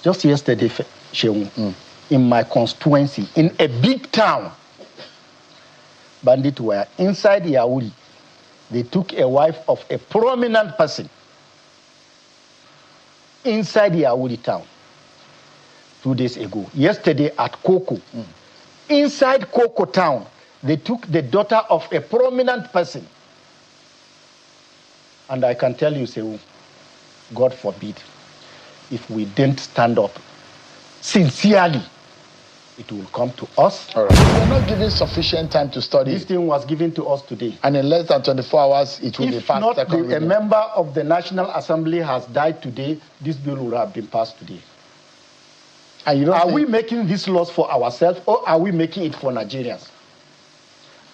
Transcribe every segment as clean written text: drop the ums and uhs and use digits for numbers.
Just yesterday, Sheung, in my constituency, in a big town, bandits were inside Yauri. They took a wife of a prominent person inside Yauri town 2 days ago. Yesterday at Koko, inside Koko town, they took the daughter of a prominent person. And I can tell you, Seun, God forbid, if we didn't stand up sincerely, it will come to us. All right. We're not given sufficient time to study. This thing was given to us today. And in less than 24 hours, it will be passed. If not a member of the National Assembly has died today, this bill would have been passed today. And you are we making these laws for ourselves, or are we making it for Nigerians?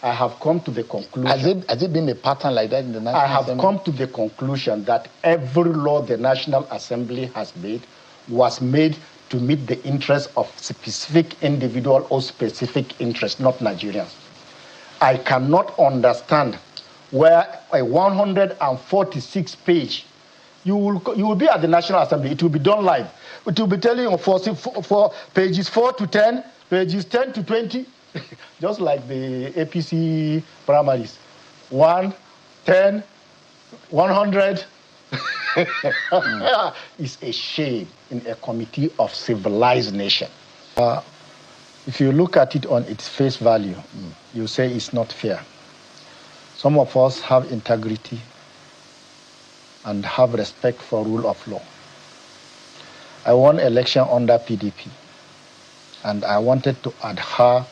I have come to the conclusion. Has it been a pattern like that in the National Assembly? I have come to the conclusion that every law the National Assembly has made was made to meet the interests of specific individual or specific interests, not Nigerians. I cannot understand where a 146 page, you will be at the National Assembly, it will be done live. It will be telling you for pages 4 to 10, pages 10 to 20, just like the APC primaries. 1, 10, 100. It's a shame in a committee of civilized nation. If you look at it on its face value, you say it's not fair. Some of us have integrity and have respect for rule of law. I won election under PDP, and I wanted to adhere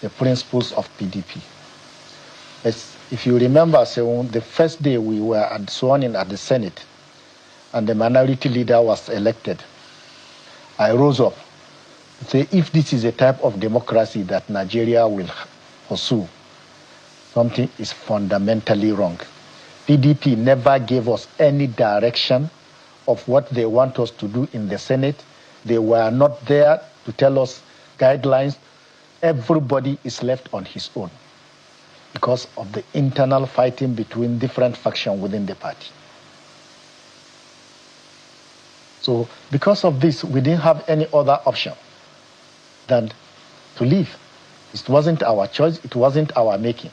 the principles of PDP. If you remember, so the first day we were sworn in at the Senate, and the minority leader was elected, I rose up to say, if this is a type of democracy that Nigeria will pursue, something is fundamentally wrong. PDP never gave us any direction of what they want us to do in the Senate. They were not there to tell us guidelines. Everybody is left on his own because of the internal fighting between different factions within the party. So because of this, we didn't have any other option than to leave. It wasn't our choice, it wasn't our making.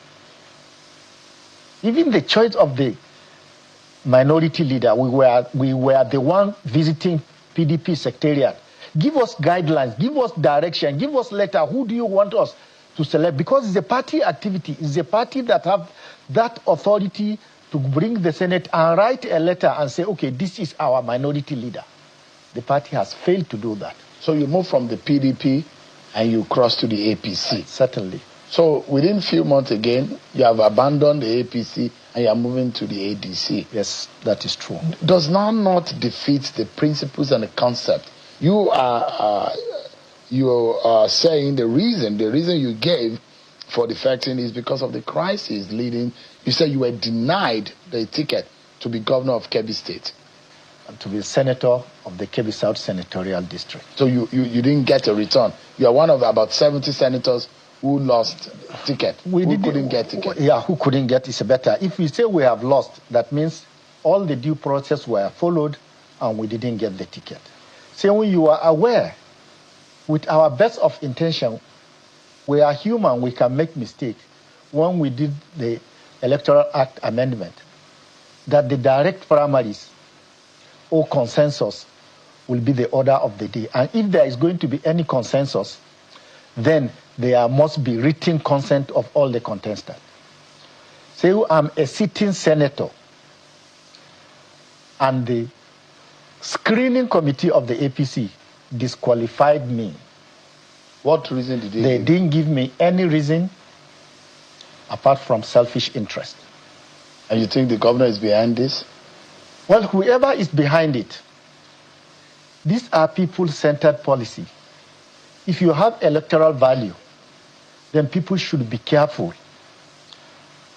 Even the choice of the minority leader, we were the one visiting PDP secretariat. Give us guidelines, give us direction, give us letter. Who do you want us to select? Because it's a party activity. It's a party that have that authority to bring the Senate and write a letter and say, okay, this is our minority leader. The party has failed to do that. So you move from the PDP and you cross to the APC. Certainly. So within a few months again, you have abandoned the APC and you are moving to the ADC. Yes, that is true. Does that not defeat the principles and the concept? You are saying the reason you gave for defecting is because of the crisis leading. You said you were denied the ticket to be governor of Kebbi State. And to be senator of the Kebbi South Senatorial District. So you didn't get a return. You are one of about 70 senators who lost ticket. Who couldn't get ticket. Yeah, who couldn't get is better. If we say we have lost, that means all the due process were followed and we didn't get the ticket. So when you are aware, with our best of intention, we are human, we can make mistakes. When we did the Electoral Act amendment, that the direct primaries or consensus will be the order of the day. And if there is going to be any consensus, then there must be written consent of all the contestants. So I'm a sitting senator, and the screening committee of the APC disqualified me. What reason did they give? They didn't give me any reason apart from selfish interest. And you think the governor is behind this? Well, whoever is behind it, these are people-centered policy. If you have electoral value, then people should be careful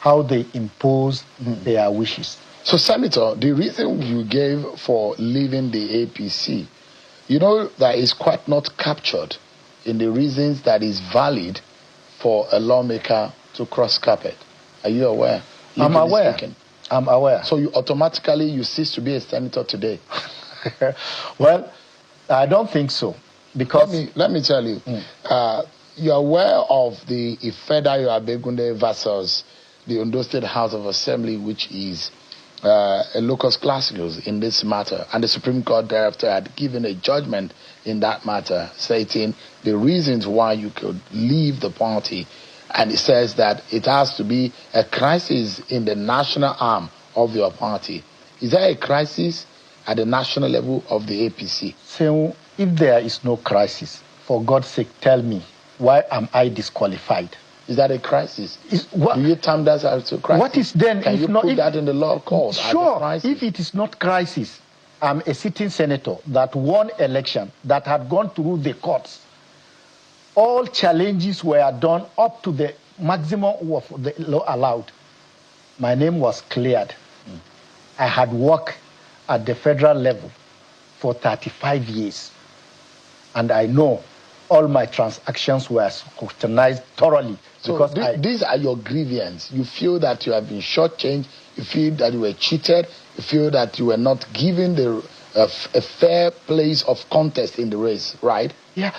how they impose their wishes. So, Senator, the reason you gave for leaving the APC, you know that is quite not captured in the reasons that is valid for a lawmaker to cross carpet. Are you aware? I'm aware. So you automatically cease to be a senator today? Well, I don't think so. Because let me tell you, you're aware of the Ifeda Yoabegunde versus the Ondo State House of Assembly, which is a locus classicus in this matter, and the Supreme Court thereafter had given a judgment in that matter, stating the reasons why you could leave the party, and it says that it has to be a crisis in the national arm of your party. Is there a crisis at the national level of the APC? So, if there is no crisis, for God's sake, tell me, why am I disqualified? Is that a crisis? Do you term that as a crisis? What is then? Can you put that in the law of course? Sure. If it is not crisis, I'm a sitting senator that won election, that had gone through the courts. All challenges were done up to the maximum of the law allowed. My name was cleared. I had worked at the federal level for 35 years. And I know all my transactions were scrutinized thoroughly. So these are your grievances. You feel that you have been shortchanged. You feel that you were cheated. You feel that you were not given a fair place of contest in the race, right? Yeah.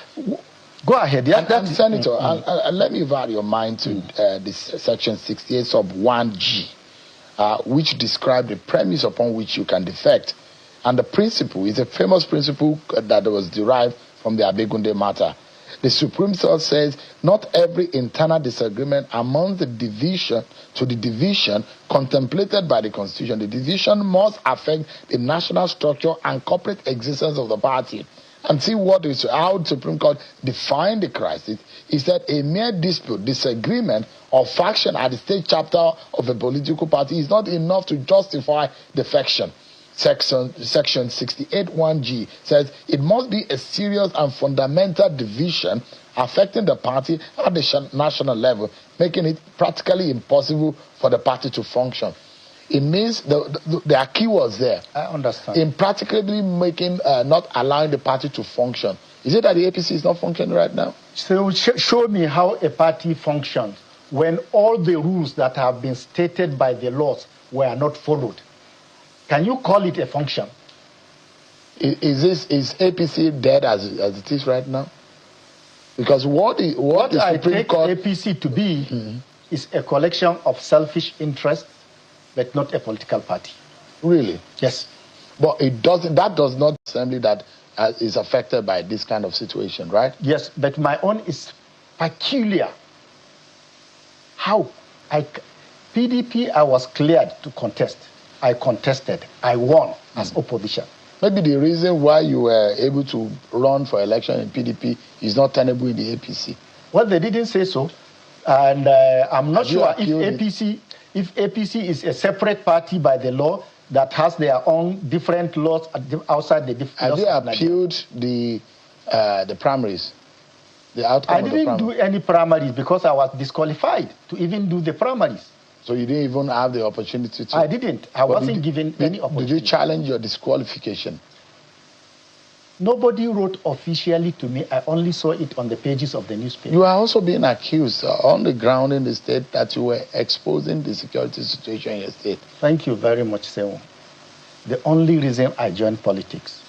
Go ahead. Yeah, and Senator, let me invite your mind to this section 68 sub 1G, which describes the premise upon which you can defect. And the principle is a famous principle that was derived from the Abegunde matter. The Supreme Court says not every internal disagreement among the division contemplated by the Constitution. The division must affect the national structure and corporate existence of the party. And see how the Supreme Court defined the crisis is that a mere dispute, disagreement, or faction at the state chapter of a political party is not enough to justify defection. Section 68(1)G says it must be a serious and fundamental division affecting the party at the national level, making it practically impossible for the party to function. It means there are keywords there. I understand. In practically making, not allowing the party to function. Is it that the APC is not functioning right now? So show me how a party functions when all the rules that have been stated by the laws were not followed. Can you call it a function? Is APC dead as it is right now? Because what I take APC to be is a collection of selfish interests, but not a political party. Really? Yes. But that does not assembly that is affected by this kind of situation, right? Yes, but my own is peculiar. How? PDP, I was cleared to contest. I contested. I won as opposition. Maybe the reason why you were able to run for election in PDP is not tenable in the APC. Well, they didn't say so. And I'm not sure if APC is a separate party by the law that has their own different laws outside the different laws. Have they appealed the primaries? The outcome I didn't do any primaries because I was disqualified to even do the primaries. So you didn't even have the opportunity to? I didn't. I wasn't given any opportunity. Did you challenge your disqualification? Nobody wrote officially to me. I only saw it on the pages of the newspaper. You are also being accused on the ground in the state that you were exposing the security situation in your state. Thank you very much, Seun. The only reason I joined politics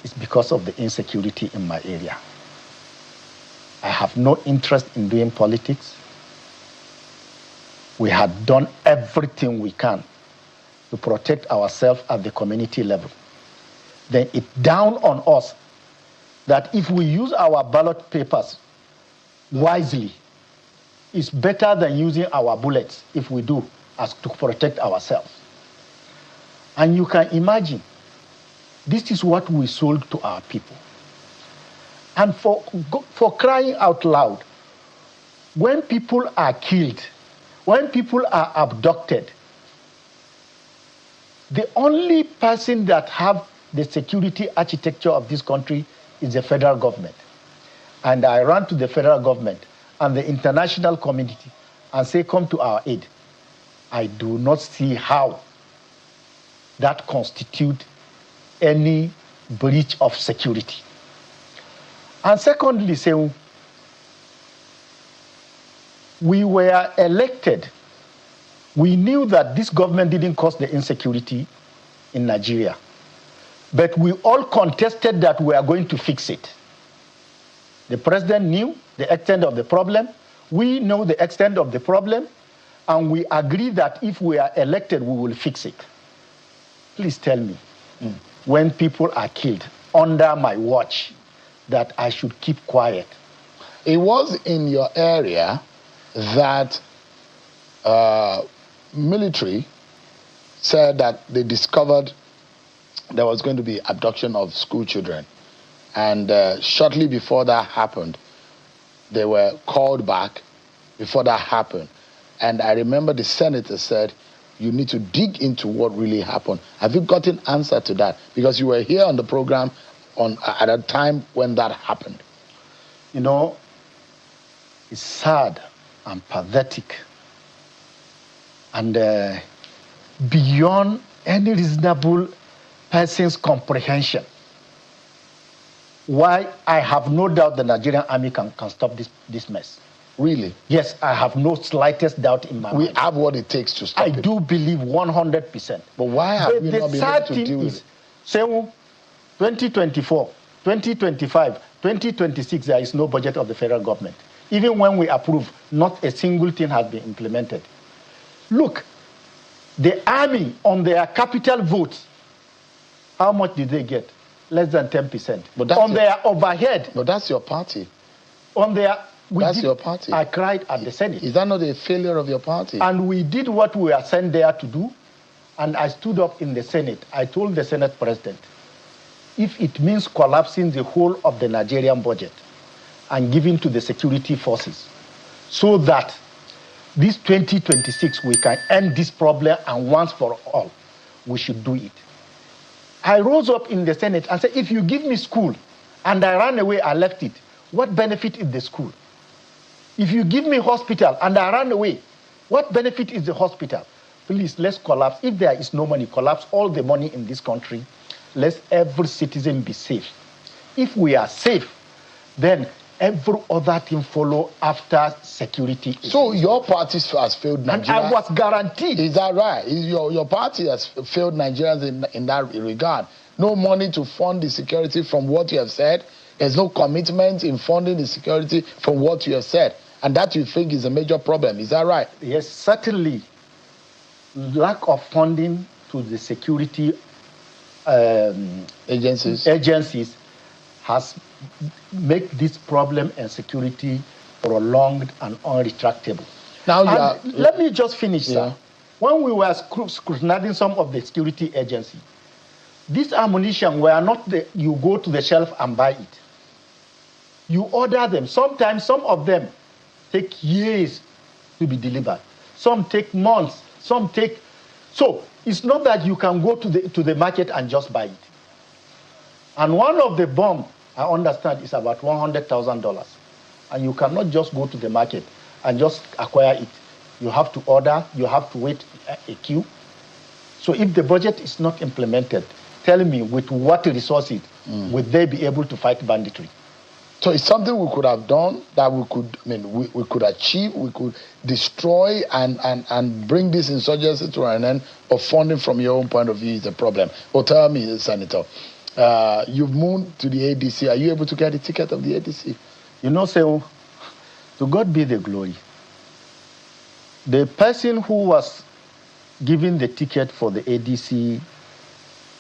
is because of the insecurity in my area. I have no interest in doing politics. We had done everything we can to protect ourselves at the community level. Then it dawned on us that if we use our ballot papers wisely, it's better than using our bullets if we do, as to protect ourselves. And you can imagine, this is what we sold to our people. And for crying out loud, when people are killed, when people are abducted, the only person that have the security architecture of this country is the federal government. And I ran to the federal government and the international community and say, come to our aid. I do not see how that constitutes any breach of security. And secondly, say, we were elected. We knew that this government didn't cause the insecurity in Nigeria. But we all contested that we are going to fix it. The president knew the extent of the problem. We know the extent of the problem. And we agree that if we are elected, we will fix it. Please tell me, when people are killed under my watch, that I should keep quiet. It was in your area that military said that they discovered there was going to be abduction of school children. And shortly before that happened, they were called back before that happened. And I remember the senator said, you need to dig into what really happened. Have you gotten answer to that? Because you were here on the program at a time when that happened. You know, it's sad and pathetic and beyond any reasonable person's comprehension. Why I have no doubt the Nigerian army can stop this mess. Really? Yes, I have no slightest doubt in my mind. We have what it takes to stop it. I do believe 100%. But why have we not been able to deal with it? Say 2024, 2025, 2026, there is no budget of the federal government. Even when we approve, not a single thing has been implemented. Look, the army on their capital votes, how much did they get? Less than 10%. But on their overhead. But that's your party. On their... That's your party. I cried at the Senate. Is that not a failure of your party? And we did what we were sent there to do. And I stood up in the Senate. I told the Senate president, if it means collapsing the whole of the Nigerian budget and giving to the security forces so that this 2026 we can end this problem and once for all, we should do it. I rose up in the Senate and said, if you give me school and I ran away, I left it, what benefit is the school? If you give me hospital and I run away, what benefit is the hospital? Please, let's collapse. If there is no money, collapse all the money in this country. Let every citizen be safe. If we are safe, then every other thing follow after security. So your party has failed Nigeria? And I was guaranteed. Is that right? Your party has failed Nigerians in that regard. No money to fund the security from what you have said. There's no commitment in funding the security from what you have said. And that you think is a major problem. Is that right? Yes, certainly. Lack of funding to the security agencies has made this problem and security prolonged and unretractable. Now, let me just finish, sir. When we were scrutinizing some of the security agencies, this ammunition were not you go to the shelf and buy it. You order them. Sometimes some of them take years to be delivered. Some take months. Some take... So it's not that you can go to the market and just buy it. And one of the bomb, I understand, is about $100,000. And you cannot just go to the market and just acquire it. You have to order. You have to wait a queue. So if the budget is not implemented, tell me with what resources would they be able to fight banditry? So it's something we could have done that we could achieve, we could destroy and bring this insurgency to an end, but funding from your own point of view is a problem. Well, tell me, Senator, you've moved to the ADC. Are you able to get a ticket of the ADC? You know, so to God be the glory. The person who was given the ticket for the ADC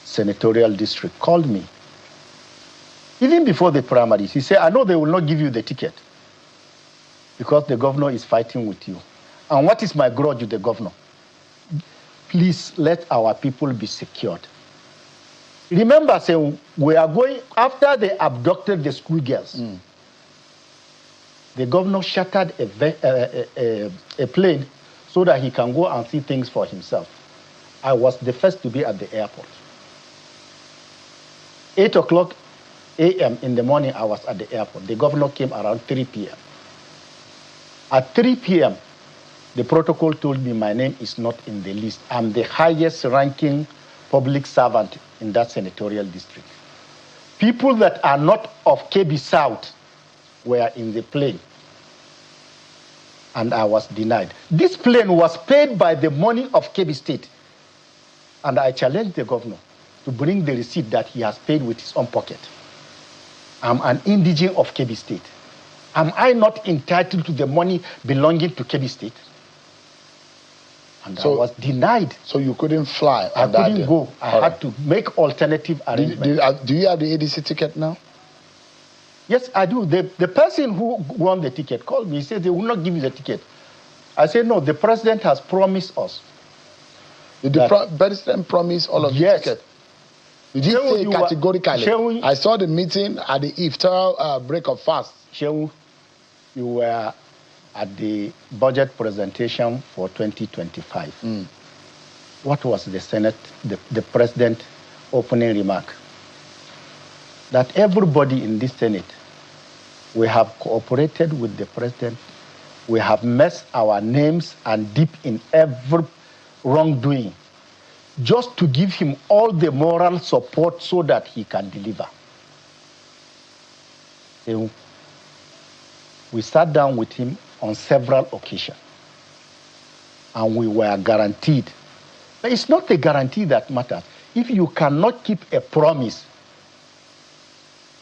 senatorial district called me. Even before the primaries, he said, I know they will not give you the ticket because the governor is fighting with you. And what is my grudge with the governor? Please let our people be secured. Remember, say, we are going, after they abducted the schoolgirls, the governor shattered a plane so that he can go and see things for himself. I was the first to be at the airport. 8 o'clock a.m. in the morning, I was at the airport. The governor came around 3 p.m. At 3 p.m., the protocol told me my name is not in the list. I'm the highest ranking public servant in that senatorial district. People that are not of Kebbi South were in the plane, and I was denied. This plane was paid by the money of Kebbi State, and I challenged the governor. to bring the receipt that he has paid with his own pocket. I'm an indigent of Kebbi State. Am I not entitled to the money belonging to Kebbi State? And so, I was denied. So you couldn't fly on that day? I couldn't go. I had to make alternative arrangements. Do you have the ADC ticket now? Yes, I do. The person who won the ticket called me. He said they will not give you the ticket. I said, no, the president has promised us. Did the president promise all of the ticket? Did you say categorically? I saw the meeting at the iftar break of fast. Shehu, you were at the budget presentation for 2025. What was the Senate, the president opening remark? That everybody in this Senate, we have cooperated with the president. We have messed our names and deep in every wrongdoing, just to give him all the moral support so that he can deliver. And we sat down with him on several occasions, and we were guaranteed. But it's not a guarantee that matters. If you cannot keep a promise,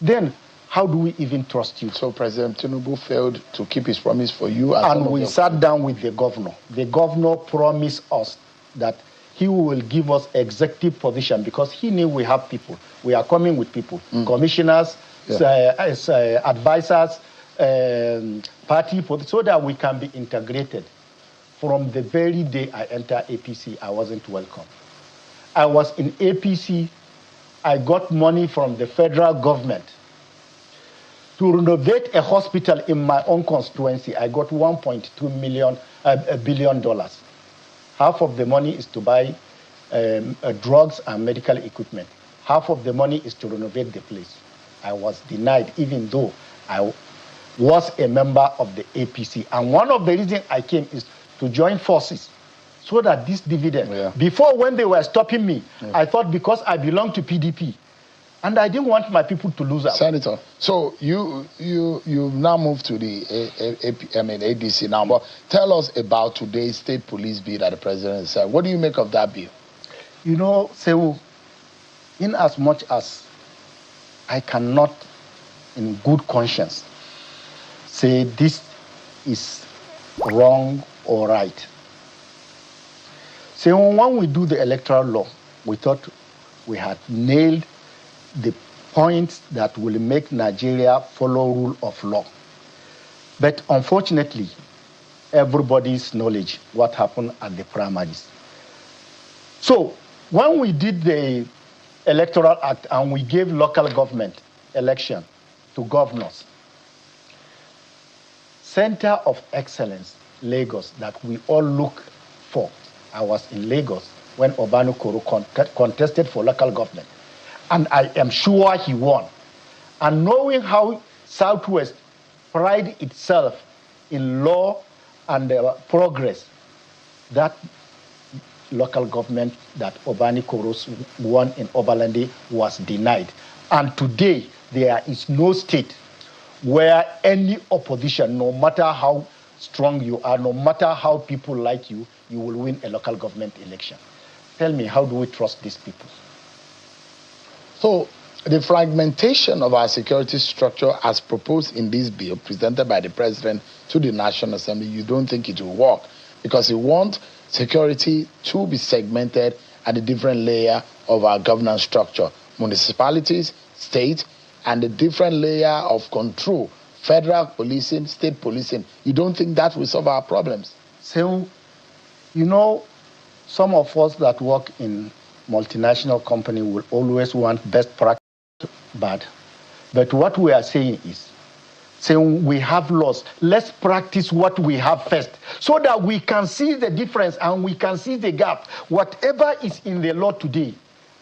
then how do we even trust you? So President Tinubu failed to keep his promise for you. And we sat down with the governor. The governor promised us that he will give us executive position because he knew we have people. We are coming with people, commissioners, advisors, party, so that we can be integrated. From the very day I entered APC, I wasn't welcome. I was in APC. I got money from the federal government to renovate a hospital in my own constituency. I got $1.2 billion. Half of the money is to buy drugs and medical equipment. Half of the money is to renovate the place. I was denied, even though I was a member of the APC. And one of the reasons I came is to join forces so that this dividend, before when they were stopping me, I thought because I belong to PDP, and I didn't want my people to lose out. Senator, so you now moved to the ADC now, but tell us about today's state police bill that the president said. What do you make of that bill? You know, Sewu, in as much as I cannot, in good conscience, say this is wrong or right. So when we do the electoral law, we thought we had nailed the points that will make Nigeria follow rule of law. But unfortunately, everybody's knowledge what happened at the primaries. So when we did the Electoral Act and we gave local government election to governors, Center of Excellence, Lagos, that we all look for. I was in Lagos when Obanu Koro contested for local government. And I am sure he won. And knowing how Southwest pride itself in law and progress, that local government that Obani Koros won in Obalande was denied. And today, there is no state where any opposition, no matter how strong you are, no matter how people like you, you will win a local government election. Tell me, how do we trust these people? So, the fragmentation of our security structure as proposed in this bill presented by the president to the National Assembly, you don't think it will work because you want security to be segmented at a different layer of our governance structure. Municipalities, state, and a different layer of control, federal policing, state policing. You don't think that will solve our problems? So, you know, some of us that work in multinational company will always want best practice, bad. But what we are saying is, saying we have laws, let's practice what we have first, so that we can see the difference and we can see the gap. Whatever is in the law today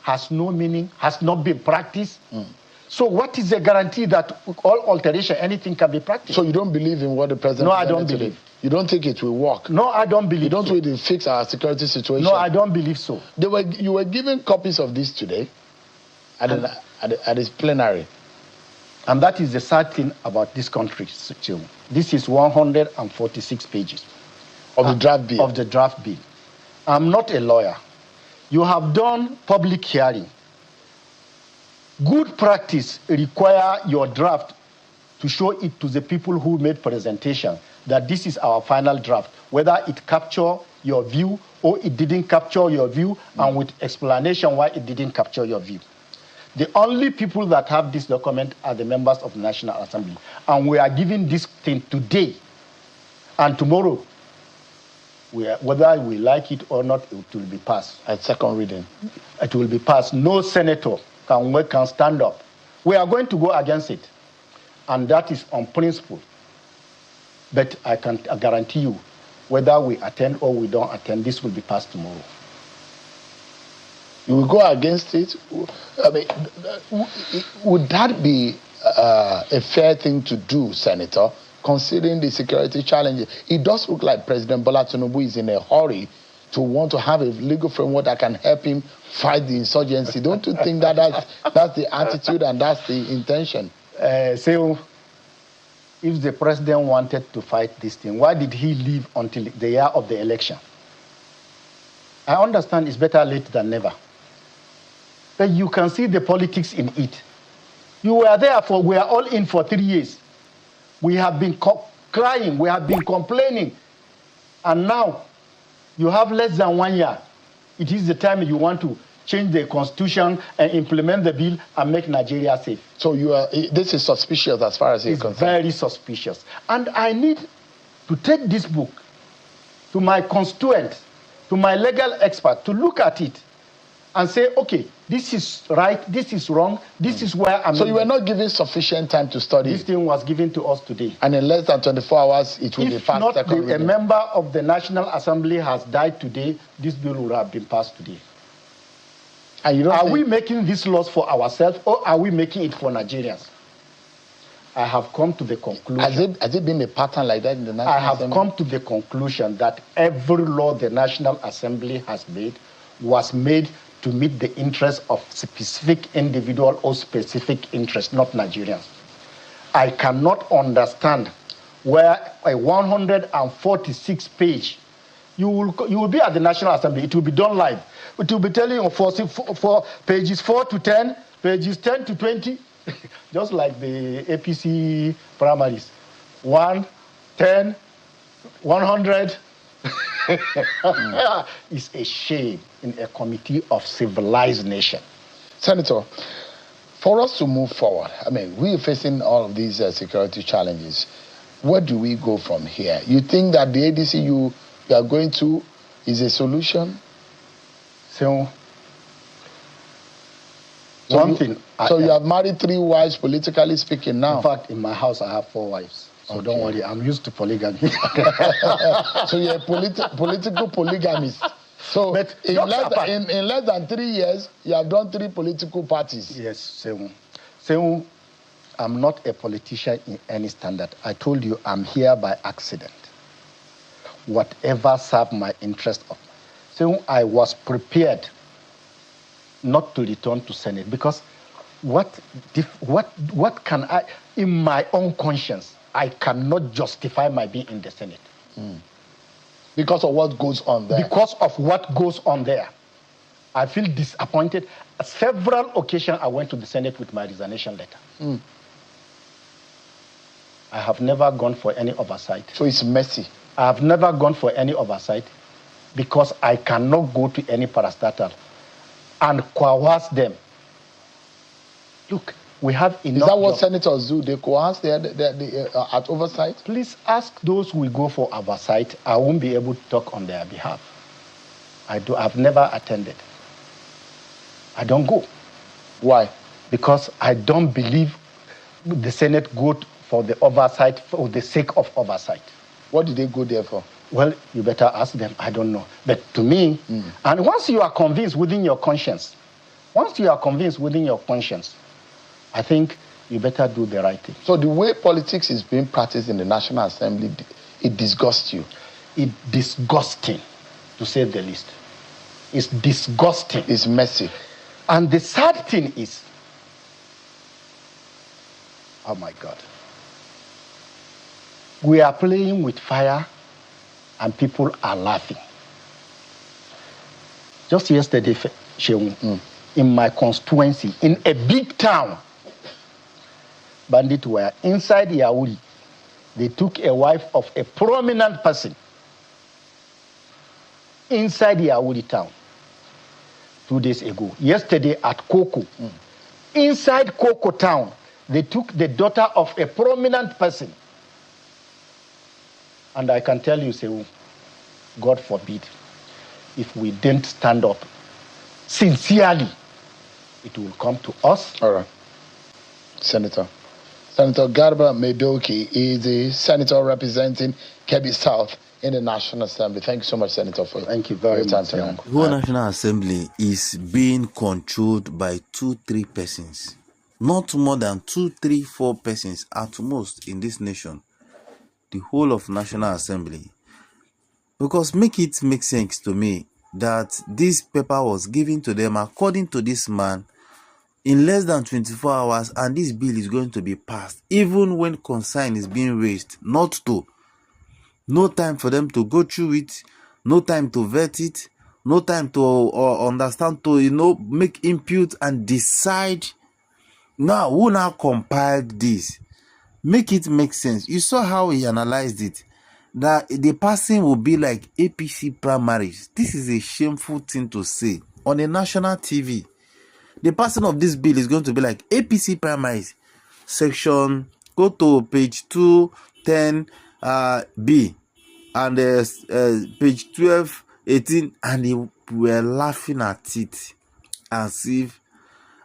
has no meaning, has not been practiced. So what is the guarantee that all alteration, anything can be practiced? So you don't believe in what the president No, I don't believe. You don't think it will work? No, I don't believe. You don't think it will fix our security situation? No, I don't believe so. You were given copies of this today at this plenary. And that is the sad thing about this country. This is 146 pages. Of the draft bill? Of the draft bill. I'm not a lawyer. You have done public hearing. Good practice require your draft to show it to the people who made presentation that this is our final draft, whether it capture your view or it didn't capture your view, and with explanation why it didn't capture your view. The only people that have this document are the members of the National Assembly. And we are giving this thing today and tomorrow. Whether we like it or not, it will be passed. At second reading. It will be passed. No senator can stand up. We are going to go against it. And that is on principle. But I can guarantee you, whether we attend or we don't attend, this will be passed tomorrow. You will go against it? I mean, would that be a fair thing to do, Senator, considering the security challenges? It does look like President Bola Tinubu is in a hurry to want to have a legal framework that can help him fight the insurgency. Don't you think that that's the attitude and that's the intention? So, if the president wanted to fight this thing, why did he leave until the year of the election? I understand it's better late than never. But you can see the politics in it. You were there we are all in for 3 years. We have been crying, we have been complaining. And now, you have less than 1 year. It is the time you want to change the constitution and implement the bill and make Nigeria safe. So this is suspicious as far as you're concerned? Very suspicious. And I need to take this book to my constituents, to my legal expert, to look at it and say, okay, this is right, this is wrong, this is where I'm... So you were not given sufficient time to study? This thing was given to us today. And in less than 24 hours, it will be passed second reading? If not, a member of the National Assembly has died today, this bill would have been passed today. And you don't are we making these laws for ourselves or are we making it for Nigerians? I have come to the conclusion... Has it been a pattern like that in the National Assembly? I have come to the conclusion that every law the National Assembly has made was made to meet the interests of specific individual or specific interests, not Nigerians. I cannot understand where a 146 page, you will be at the National Assembly, it will be done live. It will be telling you for pages 4 to 10, pages 10 to 20, just like the APC primaries. 1, 10, 100. It's a shame in a committee of civilized nation. Senator, for us to move forward, I mean, we're facing all of these security challenges. Where do we go from here? You think that the ADC you are going to is a solution? So you have married 3 wives, politically speaking, now? In fact, in my house, I have 4 wives. So okay. Don't worry, I'm used to polygamy. So you're a political polygamist. So but in less than 3 years, you have done 3 political parties. Yes, so I'm not a politician in any standard. I told you I'm here by accident. Whatever served my interest of. So I was prepared not to return to Senate because what can I, in my own conscience, I cannot justify my being in the Senate. Because of what goes on there? Because of what goes on there. I feel disappointed. Several occasions I went to the Senate with my resignation letter. I have never gone for any oversight. So it's messy? I have never gone for any oversight because I cannot go to any parastatal and coerce them. Look, we have enough... Is that what senators do? They coerce at oversight? Please ask those who go for oversight. I won't be able to talk on their behalf. I've never attended. I don't go. Why? Because I don't believe the Senate go for the oversight for the sake of oversight. What did they go there for? Well, you better ask them. I don't know. But to me, and once you are convinced within your conscience, I think you better do the right thing. So the way politics is being practiced in the National Assembly, it disgusts you? It's disgusting, to say the least. It's disgusting. It's messy. And the sad thing is, oh my God, we are playing with fire and people are laughing. Just yesterday, Sheung, in my constituency, in a big town. Bandits were inside Yauri. They took a wife of a prominent person inside Yauri town 2 days ago. Yesterday at Koko, inside Koko town, they took the daughter of a prominent person. And I can tell you, say, God forbid, if we didn't stand up sincerely, it will come to us. All right. Senator Garba Medoki is the senator representing Kebbi South in the National Assembly. Thank you so much, Senator, for Thank you very much. The whole National Assembly is being controlled by 2-3 persons. Not more than 2, 3, 4 persons at most in this nation. The whole of National Assembly. Because make sense to me that this paper was given to them according to this man in less than 24 hours, and this bill is going to be passed even when concern is being raised. No time for them to go through it, no time to vet it, no time to understand, to make input and decide. Now who now compiled this? Make it make sense. You saw how he analyzed it, that the passing will be like APC primaries. This is a shameful thing to say on a national TV. The passing of this bill is going to be like APC primaries. Section, go to page 210 B and page 1218, and they were laughing at it as if.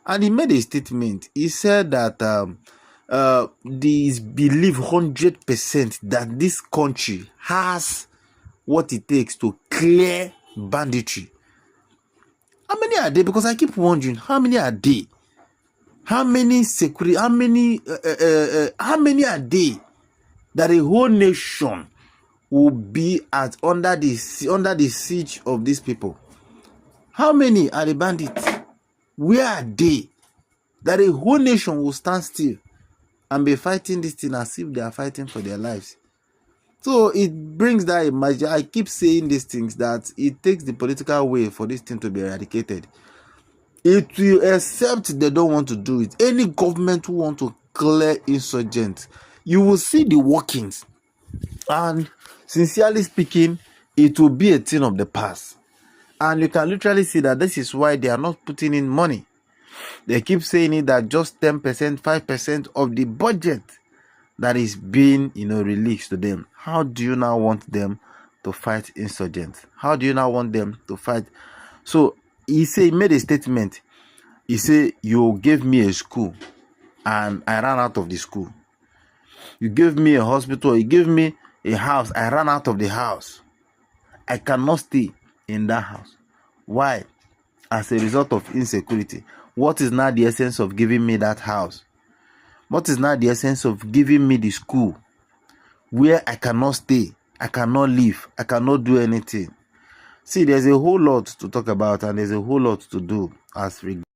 And he made a statement. He said that these believe 100% that this country has what it takes to clear banditry. How many are there? Because I keep wondering, how many are there? How many security? How many are there that a whole nation will be under the siege of these people? How many are the bandits? Where are they? That a whole nation will stand still and be fighting this thing as if they are fighting for their lives. So it brings that imagine. I keep saying these things that it takes the political way for this thing to be eradicated. It will, except they don't want to do it. Any government who want to clear insurgents, you will see the workings. And sincerely speaking, it will be a thing of the past. And you can literally see that this is why they are not putting in money. They keep saying it that just 10%, 5% of the budget that is being, released to them. How do you now want them to fight insurgents? How do you now want them to fight? So he made a statement. He said, you gave me a school and I ran out of the school. You gave me a hospital. You gave me a house. I ran out of the house. I cannot stay in that house. Why? As a result of insecurity. What is now the essence of giving me that house? What is now the essence of giving me the school where I cannot stay, I cannot live, I cannot do anything? See, there's a whole lot to talk about and there's a whole lot to do as regards